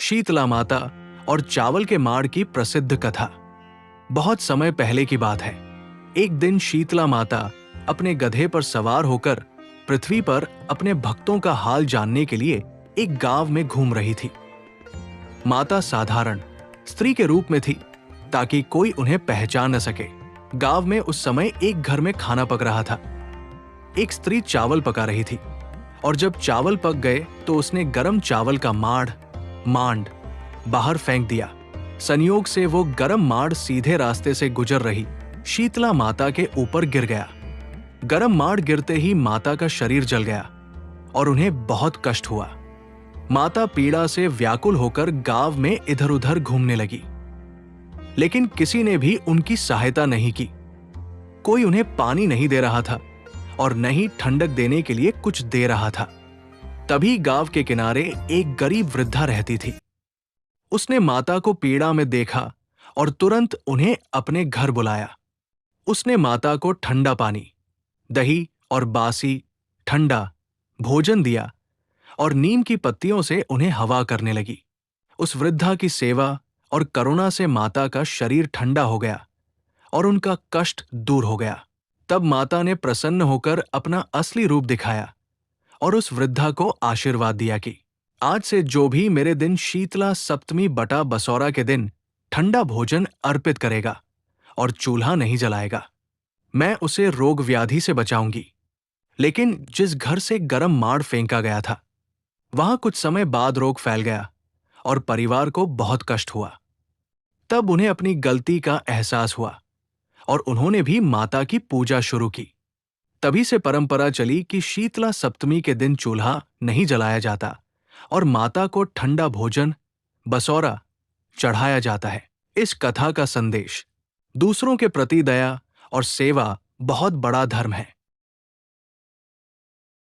शीतला माता और चावल के माड़ की प्रसिद्ध कथा। बहुत समय पहले की बात है। एक दिन शीतला माता अपने गधे पर सवार होकर पृथ्वी पर अपने भक्तों का हाल जानने के लिए एक गांव में घूम रही थी। माता साधारण स्त्री के रूप में थी ताकि कोई उन्हें पहचान न सके। गांव में उस समय एक घर में खाना पक रहा था। एक स्त्री चावल पका रही थी और जब चावल पक गए तो उसने गरम चावल का मांड बाहर फेंक दिया। संयोग से वो गरम मांड सीधे रास्ते से गुजर रही शीतला माता के ऊपर गिर गया। गरम मांड गिरते ही माता का शरीर जल गया और उन्हें बहुत कष्ट हुआ। माता पीड़ा से व्याकुल होकर गांव में इधर उधर घूमने लगी, लेकिन किसी ने भी उनकी सहायता नहीं की। कोई उन्हें पानी नहीं दे रहा था और न ही ठंडक देने के लिए कुछ दे रहा था। तभी गांव के किनारे एक गरीब वृद्धा रहती थी। उसने माता को पीड़ा में देखा और तुरंत उन्हें अपने घर बुलाया। उसने माता को ठंडा पानी, दही और बासी ठंडा भोजन दिया और नीम की पत्तियों से उन्हें हवा करने लगी। उस वृद्धा की सेवा और करुणा से माता का शरीर ठंडा हो गया और उनका कष्ट दूर हो गया। तब माता ने प्रसन्न होकर अपना असली रूप दिखाया और उस वृद्धा को आशीर्वाद दिया कि आज से जो भी मेरे दिन शीतला सप्तमी बटा बसौरा के दिन ठंडा भोजन अर्पित करेगा और चूल्हा नहीं जलाएगा, मैं उसे रोग व्याधि से बचाऊंगी। लेकिन जिस घर से गरम माड़ फेंका गया था, वहां कुछ समय बाद रोग फैल गया और परिवार को बहुत कष्ट हुआ। तब उन्हें अपनी गलती का एहसास हुआ और उन्होंने भी माता की पूजा शुरू की। तभी से परंपरा चली कि शीतला सप्तमी के दिन चूल्हा नहीं जलाया जाता और माता को ठंडा भोजन बसौरा चढ़ाया जाता है। इस कथा का संदेश दूसरों के प्रति दया और सेवा बहुत बड़ा धर्म है।